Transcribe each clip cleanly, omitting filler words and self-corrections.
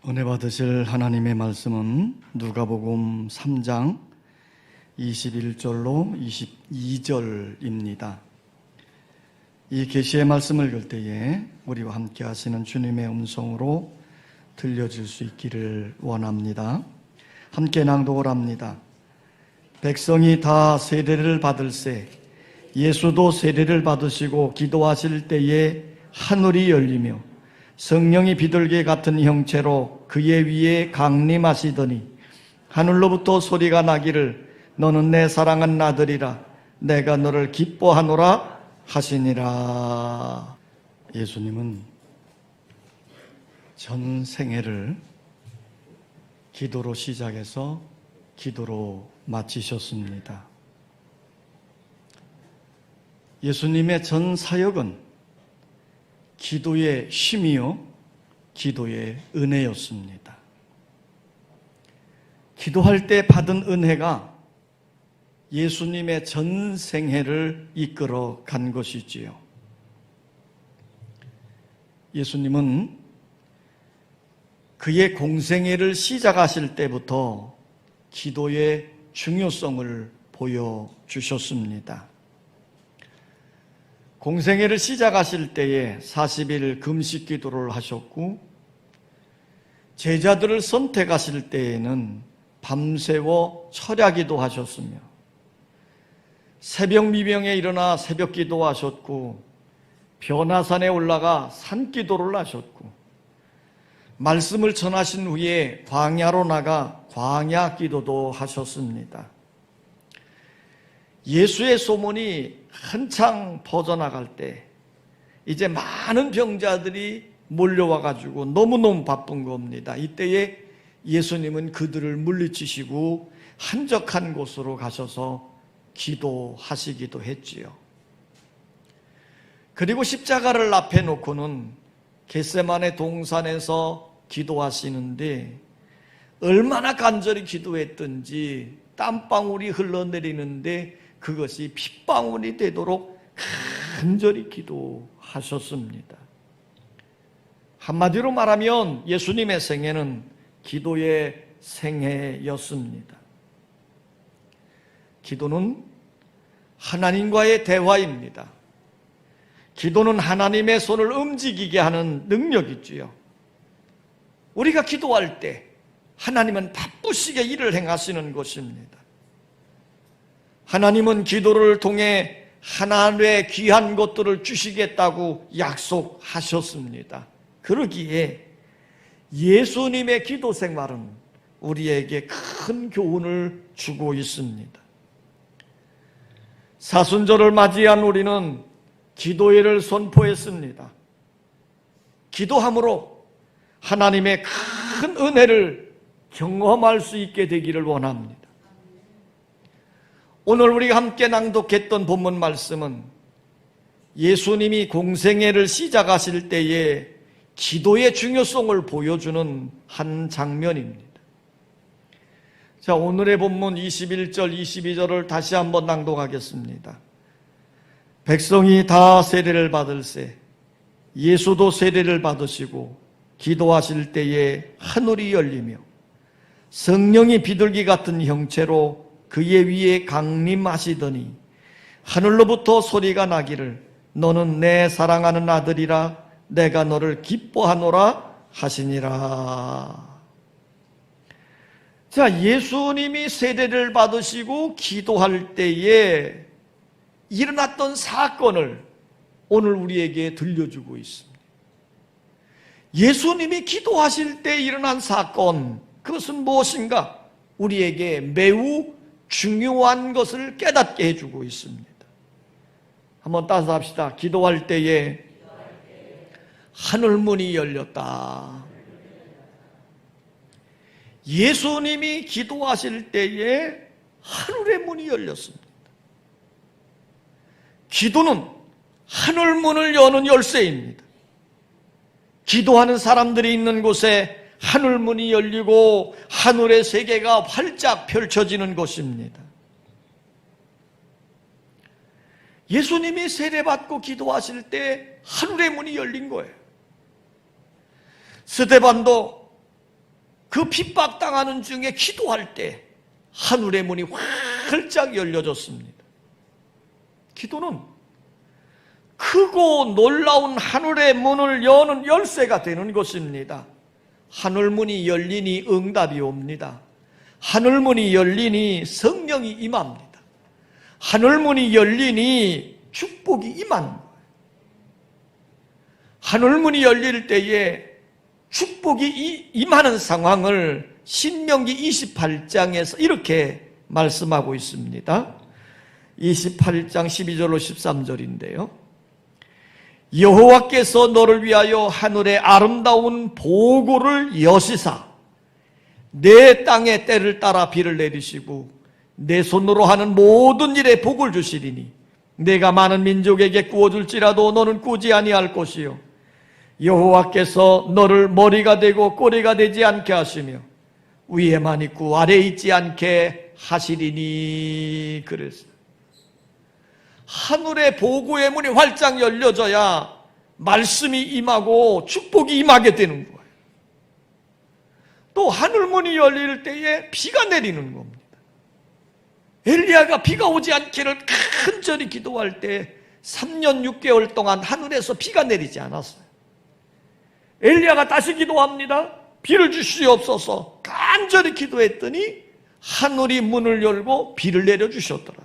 은혜 받으실 하나님의 말씀은 누가복음 3장 21절로 22절입니다. 이 계시의 말씀을 읽을 때에 우리와 함께 하시는 주님의 음성으로 들려질 수 있기를 원합니다. 함께 낭독을 합니다. 백성이 다 세례를 받을세 예수도 세례를 받으시고 기도하실 때에 하늘이 열리며 성령이 비둘기 같은 형체로 그의 위에 강림하시더니 하늘로부터 소리가 나기를 너는 내 사랑한 아들이라 내가 너를 기뻐하노라 하시니라. 예수님은 전 생애를 기도로 시작해서 기도로 마치셨습니다. 예수님의 전 사역은 기도의 힘이요 기도의 은혜였습니다. 기도할 때 받은 은혜가 예수님의 전 생애를 이끌어 간 것이지요. 예수님은 그의 공생애를 시작하실 때부터 기도의 중요성을 보여주셨습니다. 공생애를 시작하실 때에 40일 금식 기도를 하셨고 제자들을 선택하실 때에는 밤새워 철야기도 하셨으며 새벽 미명에 일어나 새벽 기도하셨고 변화산에 올라가 산기도를 하셨고 말씀을 전하신 후에 광야로 나가 광야 기도도 하셨습니다. 예수의 소문이 한창 퍼져나갈 때 이제 많은 병자들이 몰려와가지고 너무너무 바쁜 겁니다. 이때에 예수님은 그들을 물리치시고 한적한 곳으로 가셔서 기도하시기도 했지요. 그리고 십자가를 앞에 놓고는 겟세마네 동산에서 기도하시는데 얼마나 간절히 기도했던지 땀방울이 흘러내리는데 그것이 핏방울이 되도록 간절히 기도하셨습니다. 한마디로 말하면 예수님의 생애는 기도의 생애였습니다. 기도는 하나님과의 대화입니다. 기도는 하나님의 손을 움직이게 하는 능력이지요. 우리가 기도할 때 하나님은 바쁘시게 일을 행하시는 것입니다. 하나님은 기도를 통해 하나님의 귀한 것들을 주시겠다고 약속하셨습니다. 그러기에 예수님의 기도 생활은 우리에게 큰 교훈을 주고 있습니다. 사순절을 맞이한 우리는 기도회를 선포했습니다. 기도함으로 하나님의 큰 은혜를 경험할 수 있게 되기를 원합니다. 오늘 우리가 함께 낭독했던 본문 말씀은 예수님이 공생애를 시작하실 때에 기도의 중요성을 보여주는 한 장면입니다. 자, 오늘의 본문 21절, 22절을 다시 한번 낭독하겠습니다. 백성이 다 세례를 받을세 예수도 세례를 받으시고 기도하실 때에 하늘이 열리며 성령이 비둘기 같은 형체로 그의 위에 강림하시더니 하늘로부터 소리가 나기를 너는 내 사랑하는 아들이라 내가 너를 기뻐하노라 하시니라. 자, 예수님이 세례를 받으시고 기도할 때에 일어났던 사건을 오늘 우리에게 들려주고 있습니다. 예수님이 기도하실 때 일어난 사건, 그것은 무엇인가? 우리에게 매우 중요한 것을 깨닫게 해주고 있습니다. 한번 따서 합시다. 기도할 때에 하늘문이 열렸다. 예수님이 기도하실 때에 하늘의 문이 열렸습니다. 기도는 하늘문을 여는 열쇠입니다. 기도하는 사람들이 있는 곳에 하늘문이 열리고 하늘의 세계가 활짝 펼쳐지는 곳입니다. 예수님이 세례받고 기도하실 때 하늘의 문이 열린 거예요. 스데반도 그 핍박당하는 중에 기도할 때 하늘의 문이 활짝 열려졌습니다. 기도는 크고 놀라운 하늘의 문을 여는 열쇠가 되는 것입니다. 하늘문이 열리니 응답이 옵니다. 하늘문이 열리니 성령이 임합니다. 하늘문이 열리니 축복이 임하는 거예요. 하늘문이 열릴 때에 축복이 임하는 상황을 신명기 28장에서 이렇게 말씀하고 있습니다. 28장 12절로 13절인데요. 여호와께서 너를 위하여 하늘의 아름다운 보고를 여시사 내 땅의 때를 따라 비를 내리시고 내 손으로 하는 모든 일에 복을 주시리니 내가 많은 민족에게 구워줄지라도 너는 꾸지 아니할 것이요 여호와께서 너를 머리가 되고 꼬리가 되지 않게 하시며 위에만 있고 아래에 있지 않게 하시리니. 그랬어요. 하늘의 보고의 문이 활짝 열려져야 말씀이 임하고 축복이 임하게 되는 거예요. 또 하늘문이 열릴 때에 비가 내리는 겁니다. 엘리야가 비가 오지 않기를 간절히 기도할 때 3년 6개월 동안 하늘에서 비가 내리지 않았어요. 엘리야가 다시 기도합니다. 비를 주시옵소서. 간절히 기도했더니 하늘이 문을 열고 비를 내려주셨더라.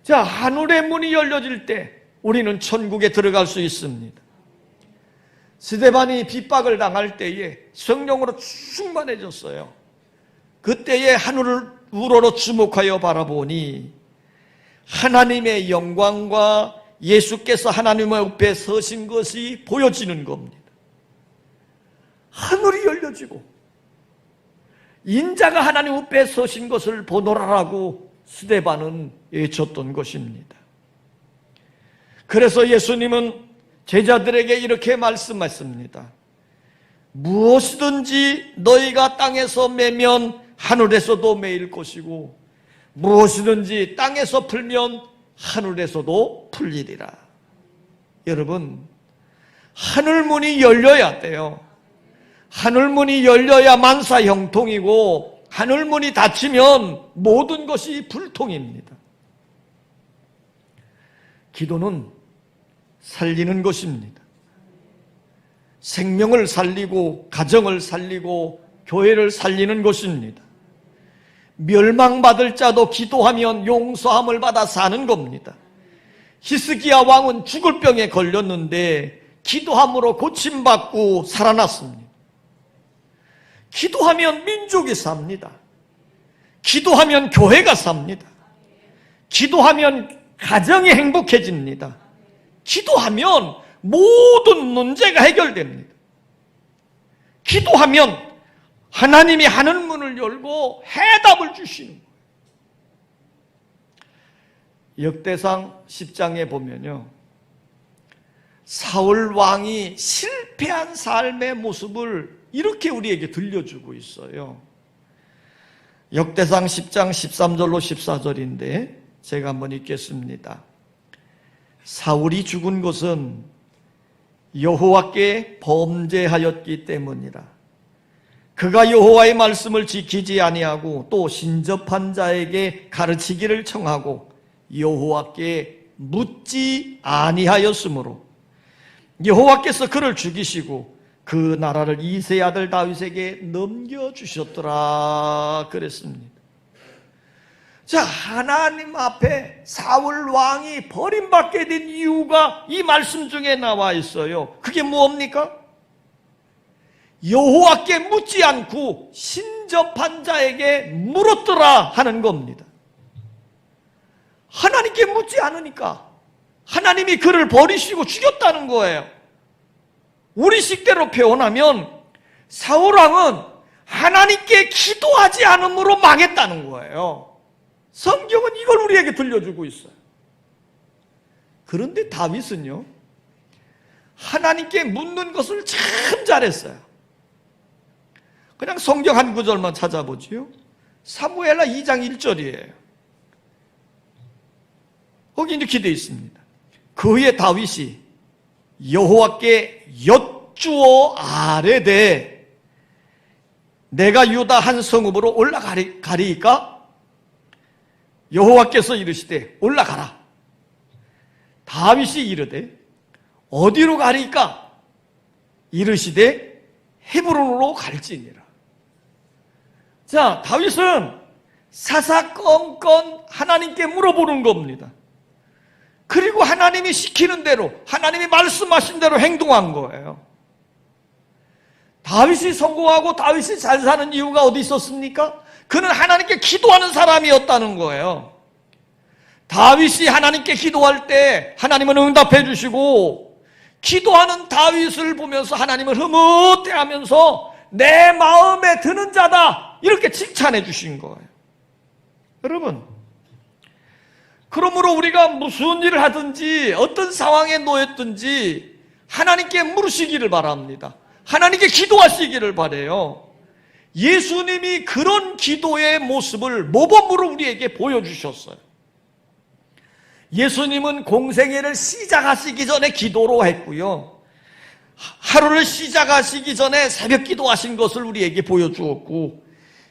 자, 하늘의 문이 열려질 때 우리는 천국에 들어갈 수 있습니다. 스데반이 핍박을 당할 때에 성령으로 충만해졌어요. 그때에 하늘을 우러러 주목하여 바라보니 하나님의 영광과 예수께서 하나님 앞에 서신 것이 보여지는 겁니다. 하늘이 열려지고 인자가 하나님 앞에 서신 것을 보노라라고 스데반은 외쳤던 것입니다. 그래서 예수님은 제자들에게 이렇게 말씀하십니다. 무엇이든지 너희가 땅에서 매면 하늘에서도 매일 것이고 무엇이든지 땅에서 풀면 하늘에서도 풀리리라. 여러분, 하늘문이 열려야 돼요. 하늘문이 열려야 만사 형통이고 하늘문이 닫히면 모든 것이 불통입니다. 기도는 살리는 것입니다. 생명을 살리고 가정을 살리고 교회를 살리는 것입니다. 멸망받을 자도 기도하면 용서함을 받아 사는 겁니다. 히스기야 왕은 죽을 병에 걸렸는데 기도함으로 고침받고 살아났습니다. 기도하면 민족이 삽니다. 기도하면 교회가 삽니다. 기도하면 가정이 행복해집니다. 기도하면 모든 문제가 해결됩니다. 기도하면 하나님이 하늘문을 열고 해답을 주시는 거예요. 역대상 10장에 보면요, 사울 왕이 실패한 삶의 모습을 이렇게 우리에게 들려주고 있어요. 역대상 10장 13절로 14절인데 제가 한번 읽겠습니다. 사울이 죽은 것은 여호와께 범죄하였기 때문이라. 그가 여호와의 말씀을 지키지 아니하고 또 신접한 자에게 가르치기를 청하고 여호와께 묻지 아니하였으므로 여호와께서 그를 죽이시고 그 나라를 이새의 아들 다윗에게 넘겨주셨더라 그랬습니다. 자, 하나님 앞에 사울 왕이 버림받게 된 이유가 이 말씀 중에 나와 있어요. 그게 뭡니까? 여호와께 묻지 않고 신접한 자에게 물었더라 하는 겁니다. 하나님께 묻지 않으니까 하나님이 그를 버리시고 죽였다는 거예요. 우리 식대로 표현하면 사울왕은 하나님께 기도하지 않음으로 망했다는 거예요. 성경은 이걸 우리에게 들려주고 있어요. 그런데 다윗은요, 하나님께 묻는 것을 참 잘했어요. 그냥 성경 한 구절만 찾아보지요. 사무엘하 2장 1절이에요. 거기 이렇게 되어 있습니다. 그의 다윗이 여호와께 여쭈어 아뢰되 내가 유다 한 성읍으로 올라가리이까? 여호와께서 이르시되 올라가라. 다윗이 이르되 어디로 가리이까? 이르시되 헤브론으로 갈지니라. 자, 다윗은 사사건건 하나님께 물어보는 겁니다. 그리고 하나님이 시키는 대로, 하나님이 말씀하신 대로 행동한 거예요. 다윗이 성공하고 다윗이 잘 사는 이유가 어디 있었습니까? 그는 하나님께 기도하는 사람이었다는 거예요. 다윗이 하나님께 기도할 때 하나님은 응답해 주시고, 기도하는 다윗을 보면서 하나님을 흐뭇해하면서 내 마음에 드는 자다, 이렇게 칭찬해 주신 거예요. 여러분, 그러므로 우리가 무슨 일을 하든지 어떤 상황에 놓였든지 하나님께 물으시기를 바랍니다. 하나님께 기도하시기를 바라요. 예수님이 그런 기도의 모습을 모범으로 우리에게 보여주셨어요. 예수님은 공생애를 시작하시기 전에 기도로 했고요, 하루를 시작하시기 전에 새벽 기도하신 것을 우리에게 보여주었고,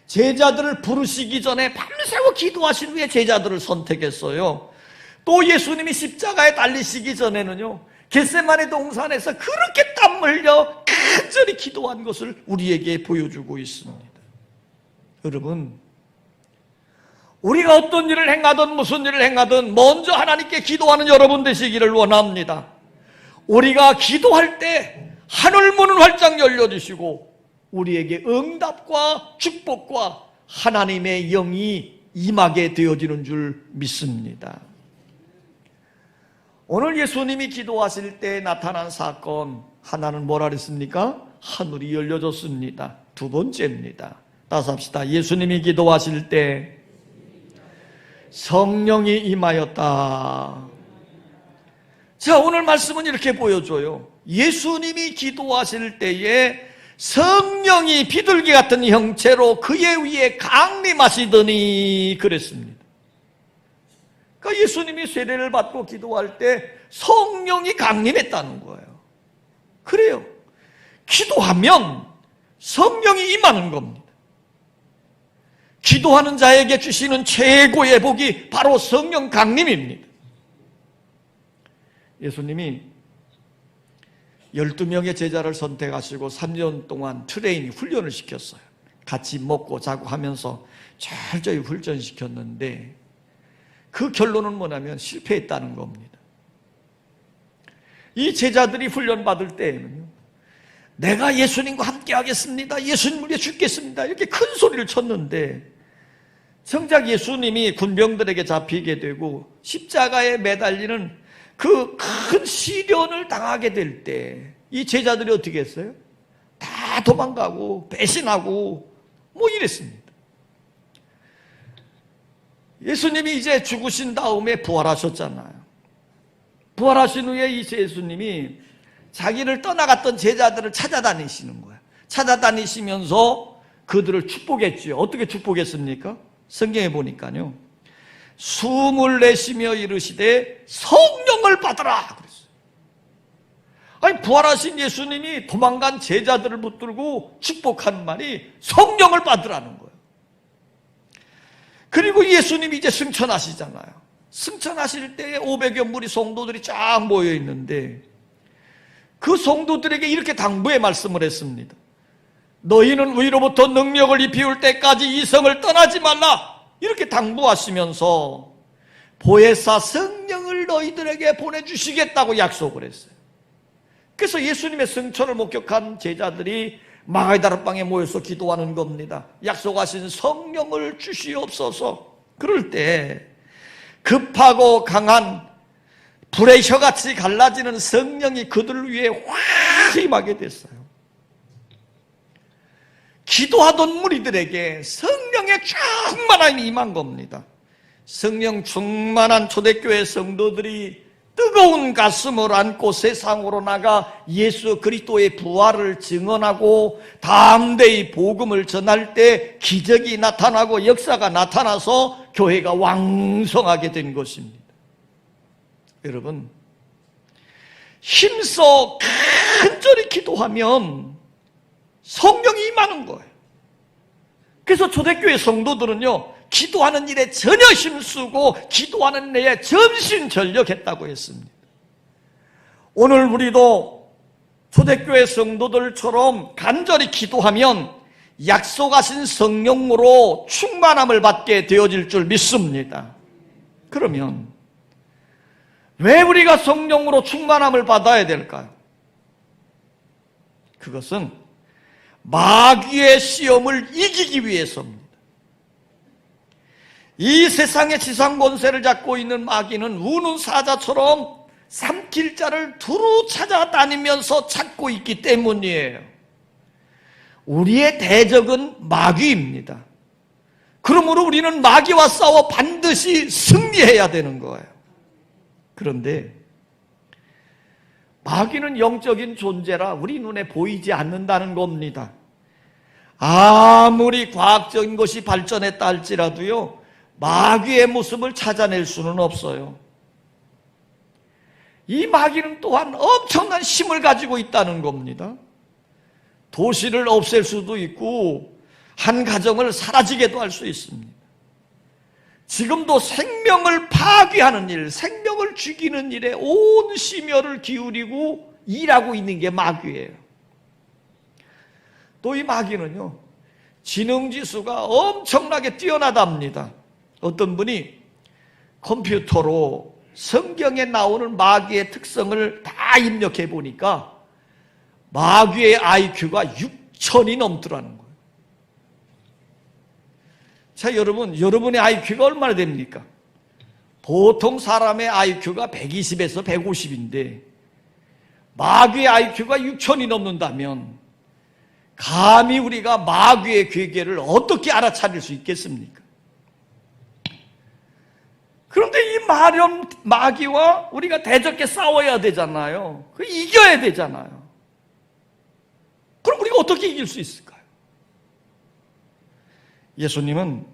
제자들을 부르시기 전에 밤새워 기도하신 후에 제자들을 선택했어요. 또 예수님이 십자가에 달리시기 전에는요, 겟세마네 동산에서 그렇게 땀 흘려 간절히 기도한 것을 우리에게 보여주고 있습니다. 여러분, 우리가 어떤 일을 행하든 무슨 일을 행하든 먼저 하나님께 기도하는 여러분 되시기를 원합니다. 우리가 기도할 때 하늘 문은 활짝 열려주시고 우리에게 응답과 축복과 하나님의 영이 임하게 되어지는 줄 믿습니다. 오늘 예수님이 기도하실 때 나타난 사건 하나는 뭐라 그랬습니까? 하늘이 열려졌습니다. 두 번째입니다. 따라서 합시다. 예수님이 기도하실 때 성령이 임하였다. 자, 오늘 말씀은 이렇게 보여줘요. 예수님이 기도하실 때에 성령이 비둘기 같은 형체로 그의 위에 강림하시더니 그랬습니다. 그러니까 예수님이 세례를 받고 기도할 때 성령이 강림했다는 거예요. 그래요. 기도하면 성령이 임하는 겁니다. 기도하는 자에게 주시는 최고의 복이 바로 성령 강림입니다. 예수님이 12명의 제자를 선택하시고 3년 동안 트레이닝 훈련을 시켰어요. 같이 먹고 자고 하면서 철저히 훈련시켰는데 그 결론은 뭐냐면 실패했다는 겁니다. 이 제자들이 훈련받을 때에는요, 내가 예수님과 함께 하겠습니다, 예수님 위해 죽겠습니다, 이렇게 큰 소리를 쳤는데 정작 예수님이 군병들에게 잡히게 되고 십자가에 매달리는 그 큰 시련을 당하게 될 때 이 제자들이 어떻게 했어요? 다 도망가고 배신하고 뭐 이랬습니다. 예수님이 이제 죽으신 다음에 부활하셨잖아요. 부활하신 후에 이 예수님이 자기를 떠나갔던 제자들을 찾아다니시는 거예요. 찾아다니시면서 그들을 축복했죠. 어떻게 축복했습니까? 성경에 보니까요, 숨을 내쉬며 이르시되 성령을 받으라 그랬어요. 아니, 부활하신 예수님이 도망간 제자들을 붙들고 축복한 말이 성령을 받으라는 거예요. 그리고 예수님이 이제 승천하시잖아요. 승천하실 때 500여 무리 성도들이 쫙 모여 있는데 그 성도들에게 이렇게 당부의 말씀을 했습니다. 너희는 위로부터 능력을 입히울 때까지 이 성을 떠나지 말라, 이렇게 당부하시면서 보혜사 성령을 너희들에게 보내주시겠다고 약속을 했어요. 그래서 예수님의 승천을 목격한 제자들이 마가의 다락방에 모여서 기도하는 겁니다. 약속하신 성령을 주시옵소서. 그럴 때 급하고 강한 불의 혀같이 갈라지는 성령이 그들 위에 확 임하게 됐어요. 기도하던 무리들에게 성령의 충만함이 임한 겁니다. 성령 충만한 초대교회 성도들이 뜨거운 가슴을 안고 세상으로 나가 예수 그리스도의 부활을 증언하고 담대히 복음을 전할 때 기적이 나타나고 역사가 나타나서 교회가 왕성하게 된 것입니다. 여러분, 힘써 간절히 기도하면 성령이 임하는 거예요. 그래서 초대교회 성도들은요, 기도하는 일에 전혀 힘쓰고 기도하는 일에 전심전력했다고 했습니다. 오늘 우리도 초대교회 성도들처럼 간절히 기도하면 약속하신 성령으로 충만함을 받게 되어질 줄 믿습니다. 그러면 왜 우리가 성령으로 충만함을 받아야 될까요? 그것은 마귀의 시험을 이기기 위해서입니다. 이 세상의 지상 권세를 잡고 있는 마귀는 우는 사자처럼 삼킬 자를 두루 찾아다니면서 찾고 있기 때문이에요. 우리의 대적은 마귀입니다. 그러므로 우리는 마귀와 싸워 반드시 승리해야 되는 거예요. 그런데 마귀는 영적인 존재라 우리 눈에 보이지 않는다는 겁니다. 아무리 과학적인 것이 발전했다 할지라도요, 마귀의 모습을 찾아낼 수는 없어요. 이 마귀는 또한 엄청난 힘을 가지고 있다는 겁니다. 도시를 없앨 수도 있고 한 가정을 사라지게도 할 수 있습니다. 지금도 생명을 파괴하는 일, 생명을 죽이는 일에 온 심혈을 기울이고 일하고 있는 게 마귀예요. 또 이 마귀는요, 지능지수가 엄청나게 뛰어나답니다. 어떤 분이 컴퓨터로 성경에 나오는 마귀의 특성을 다 입력해 보니까 마귀의 IQ가 6천이 넘더라는 거예요. 자, 여러분의 IQ가 얼마나 됩니까? 보통 사람의 IQ가 120에서 150인데 마귀의 IQ가 6천이 넘는다면 감히 우리가 마귀의 괴계를 어떻게 알아차릴 수 있겠습니까? 그런데 이 마귀와 우리가 대적해 싸워야 되잖아요. 이겨야 되잖아요. 그럼 우리가 어떻게 이길 수 있을까요? 예수님은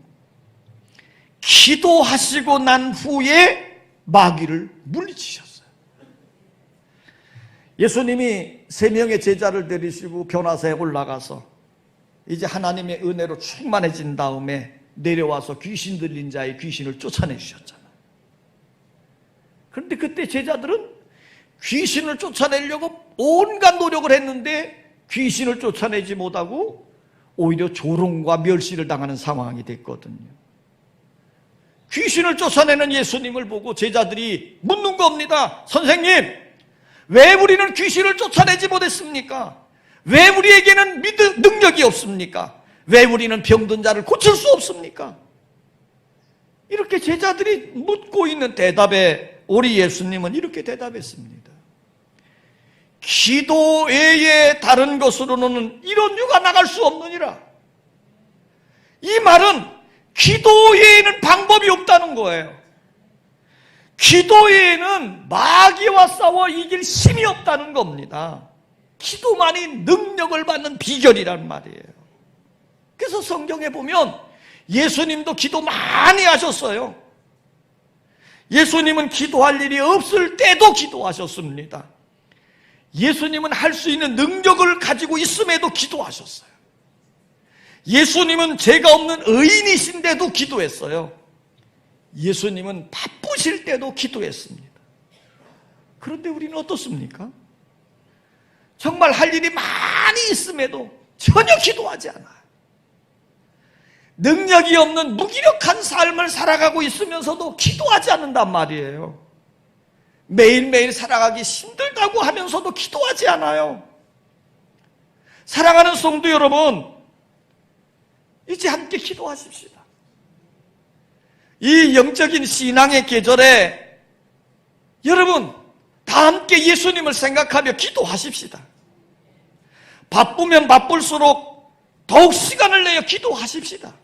기도하시고 난 후에 마귀를 물리치셨어요. 예수님이 3명의 제자를 데리시고 변화사에 올라가서 이제 하나님의 은혜로 충만해진 다음에 내려와서 귀신 들린 자의 귀신을 쫓아내 주셨잖아요. 그런데 그때 제자들은 귀신을 쫓아내려고 온갖 노력을 했는데 귀신을 쫓아내지 못하고 오히려 조롱과 멸시를 당하는 상황이 됐거든요. 귀신을 쫓아내는 예수님을 보고 제자들이 묻는 겁니다. 선생님, 왜 우리는 귀신을 쫓아내지 못했습니까? 왜 우리에게는 능력이 없습니까? 왜 우리는 병든 자를 고칠 수 없습니까? 이렇게 제자들이 묻고 있는 대답에 우리 예수님은 이렇게 대답했습니다. 기도 외에 다른 것으로는 이런 유가 나갈 수 없느니라. 이 말은 기도 외에는 방법이 없다는 거예요. 기도 외에는 마귀와 싸워 이길 힘이 없다는 겁니다. 기도만이 능력을 받는 비결이란 말이에요. 그래서 성경에 보면 예수님도 기도 많이 하셨어요. 예수님은 기도할 일이 없을 때도 기도하셨습니다. 예수님은 할 수 있는 능력을 가지고 있음에도 기도하셨어요. 예수님은 죄가 없는 의인이신데도 기도했어요. 예수님은 바쁘실 때도 기도했습니다. 그런데 우리는 어떻습니까? 정말 할 일이 많이 있음에도 전혀 기도하지 않아요. 능력이 없는 무기력한 삶을 살아가고 있으면서도 기도하지 않는단 말이에요. 매일매일 살아가기 힘들다고 하면서도 기도하지 않아요. 사랑하는 성도 여러분, 이제 함께 기도하십시다. 이 영적인 신앙의 계절에 여러분 다 함께 예수님을 생각하며 기도하십시다. 바쁘면 바쁠수록 더욱 시간을 내어 기도하십시다.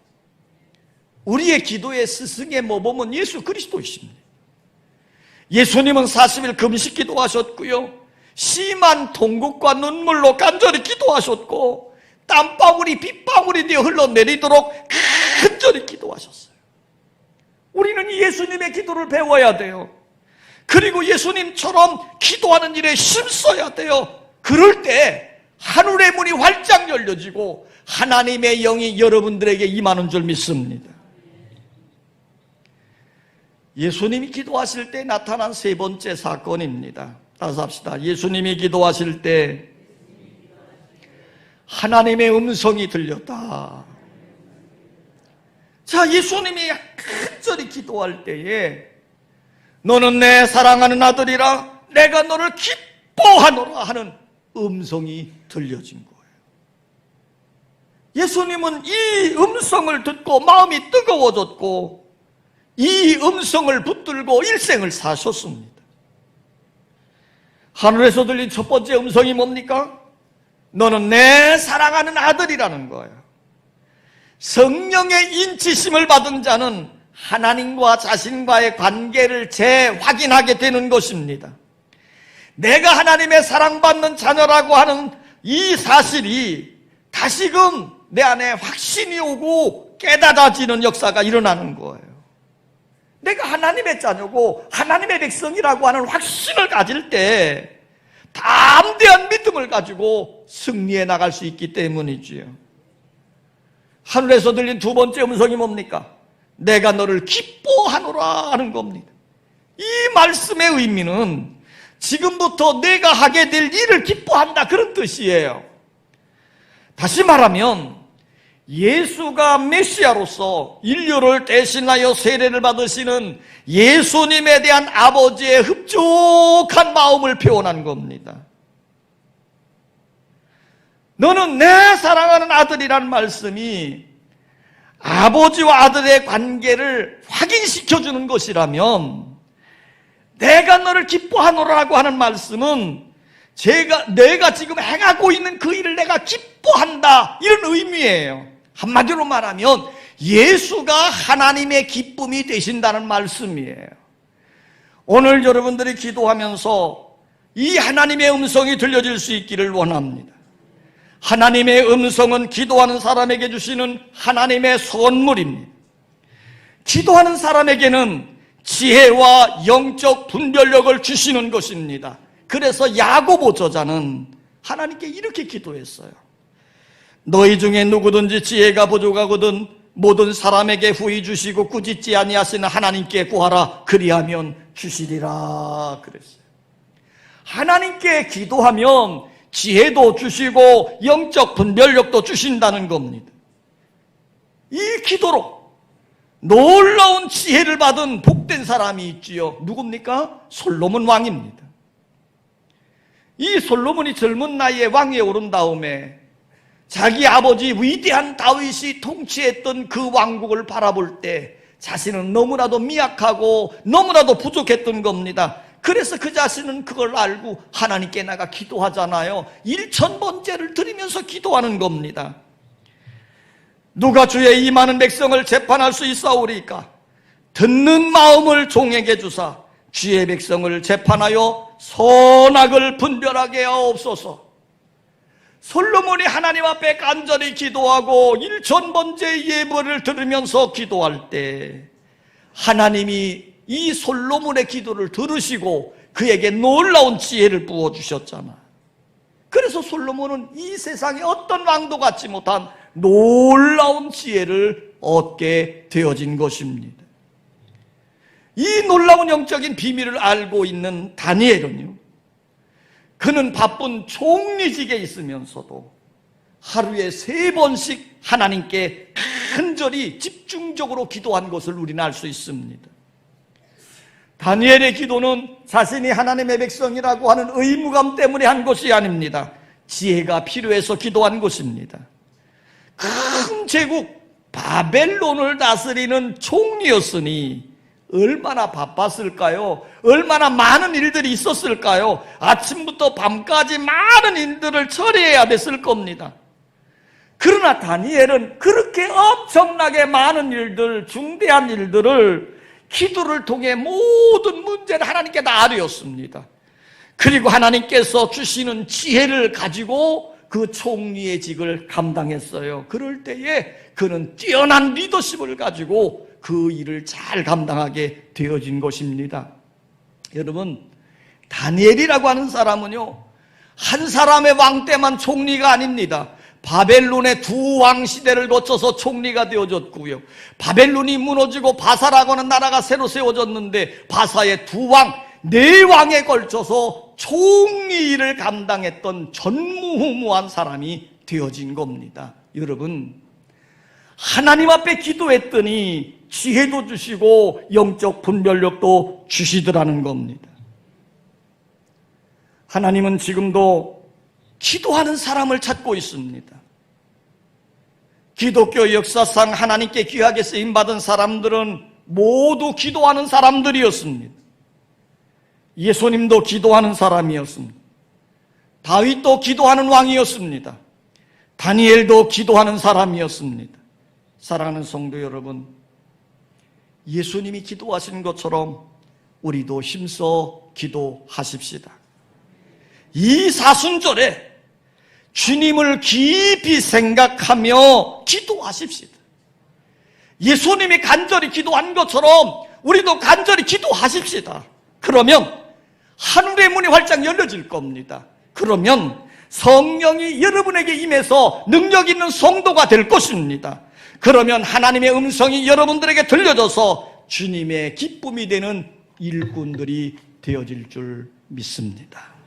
우리의 기도의 스승의 모범은 예수 그리스도이십니다. 예수님은 40일 금식 기도하셨고요, 심한 통곡과 눈물로 간절히 기도하셨고 땀방울이 빗방울이 되어 흘러내리도록 간절히 기도하셨어요. 우리는 예수님의 기도를 배워야 돼요. 그리고 예수님처럼 기도하는 일에 힘써야 돼요. 그럴 때 하늘의 문이 활짝 열려 열려지고 하나님의 영이 여러분들에게 임하는 줄 믿습니다. 예수님이 기도하실 때 나타난 세 번째 사건입니다. 따라서 합시다. 예수님이 기도하실 때 하나님의 음성이 들렸다. 자, 예수님이 간절히 기도할 때에 너는 내 사랑하는 아들이라 내가 너를 기뻐하노라 하는 음성이 들려진 거예요. 예수님은 이 음성을 듣고 마음이 뜨거워졌고 이 음성을 붙들고 일생을 사셨습니다. 하늘에서 들린 첫 번째 음성이 뭡니까? 너는 내 사랑하는 아들이라는 거예요. 성령의 인치심을 받은 자는 하나님과 자신과의 관계를 재확인하게 되는 것입니다. 내가 하나님의 사랑받는 자녀라고 하는 이 사실이 다시금 내 안에 확신이 오고 깨닫아지는 역사가 일어나는 거예요. 내가 하나님의 자녀고 하나님의 백성이라고 하는 확신을 가질 때 담대한 믿음을 가지고 승리해 나갈 수 있기 때문이지요. 하늘에서 들린 두 번째 음성이 뭡니까? 내가 너를 기뻐하노라 하는 겁니다. 이 말씀의 의미는 지금부터 내가 하게 될 일을 기뻐한다 그런 뜻이에요. 다시 말하면 예수가 메시아로서 인류를 대신하여 세례를 받으시는 예수님에 대한 아버지의 흡족한 마음을 표현한 겁니다. 너는 내 사랑하는 아들이라는 말씀이 아버지와 아들의 관계를 확인시켜주는 것이라면 내가 너를 기뻐하노라고 하는 말씀은 내가 지금 행하고 있는 그 일을 내가 기뻐한다 이런 의미예요. 한마디로 말하면 예수가 하나님의 기쁨이 되신다는 말씀이에요. 오늘 여러분들이 기도하면서 이 하나님의 음성이 들려질 수 있기를 원합니다. 하나님의 음성은 기도하는 사람에게 주시는 하나님의 선물입니다. 기도하는 사람에게는 지혜와 영적 분별력을 주시는 것입니다. 그래서 야고보 저자는 하나님께 이렇게 기도했어요. 너희 중에 누구든지 지혜가 부족하거든 모든 사람에게 후히 주시고 꾸짖지 아니하시는 하나님께 구하라 그리하면 주시리라 그랬어요. 하나님께 기도하면 지혜도 주시고 영적 분별력도 주신다는 겁니다. 이 기도로 놀라운 지혜를 받은 복된 사람이 있지요. 누굽니까? 솔로몬 왕입니다. 이 솔로몬이 젊은 나이에 왕위에 오른 다음에 자기 아버지 위대한 다윗이 통치했던 그 왕국을 바라볼 때 자신은 너무나도 미약하고 너무나도 부족했던 겁니다. 그래서 그 자신은 그걸 알고 하나님께 나가 기도하잖아요. 1000번째를 드리면서 기도하는 겁니다. 누가 주의 이 많은 백성을 재판할 수 있사오리까? 듣는 마음을 종에게 주사 주의 백성을 재판하여 선악을 분별하게 하옵소서. 솔로몬이 하나님 앞에 간절히 기도하고 1000번째 예배를 들으면서 기도할 때 하나님이 이 솔로몬의 기도를 들으시고 그에게 놀라운 지혜를 부어주셨잖아. 그래서 솔로몬은 이 세상에 어떤 왕도 갖지 못한 놀라운 지혜를 얻게 되어진 것입니다. 이 놀라운 영적인 비밀을 알고 있는 다니엘은요, 그는 바쁜 총리직에 있으면서도 하루에 3번씩 하나님께 간절히 집중적으로 기도한 것을 우리는 알 수 있습니다. 다니엘의 기도는 자신이 하나님의 백성이라고 하는 의무감 때문에 한 것이 아닙니다. 지혜가 필요해서 기도한 것입니다. 큰 제국 바벨론을 다스리는 총리였으니 얼마나 바빴을까요? 얼마나 많은 일들이 있었을까요? 아침부터 밤까지 많은 일들을 처리해야 됐을 겁니다. 그러나 다니엘은 그렇게 엄청나게 많은 일들, 중대한 일들을 기도를 통해 모든 문제를 하나님께 다 아뢰었습니다. 그리고 하나님께서 주시는 지혜를 가지고 그 총리의 직을 감당했어요. 그럴 때에 그는 뛰어난 리더십을 가지고 그 일을 잘 감당하게 되어진 것입니다. 여러분, 다니엘이라고 하는 사람은요, 한 사람의 왕 때만 총리가 아닙니다. 바벨론의 두 왕 시대를 거쳐서 총리가 되어졌고요. 바벨론이 무너지고 바사라고 하는 나라가 새로 세워졌는데 바사의 두 왕, 네 왕에 걸쳐서 총리를 감당했던 전무후무한 사람이 되어진 겁니다. 여러분, 하나님 앞에 기도했더니 지혜도 주시고 영적 분별력도 주시더라는 겁니다. 하나님은 지금도 기도하는 사람을 찾고 있습니다. 기독교 역사상 하나님께 귀하게 쓰임받은 사람들은 모두 기도하는 사람들이었습니다. 예수님도 기도하는 사람이었습니다. 다윗도 기도하는 왕이었습니다. 다니엘도 기도하는 사람이었습니다. 사랑하는 성도 여러분, 예수님이 기도하신 것처럼 우리도 힘써 기도하십시다. 이 사순절에 주님을 깊이 생각하며 기도하십시다. 예수님이 간절히 기도한 것처럼 우리도 간절히 기도하십시다. 그러면 하늘의 문이 활짝 열려질 겁니다. 그러면 성령이 여러분에게 임해서 능력 있는 성도가 될 것입니다. 그러면 하나님의 음성이 여러분들에게 들려져서 주님의 기쁨이 되는 일꾼들이 되어질 줄 믿습니다.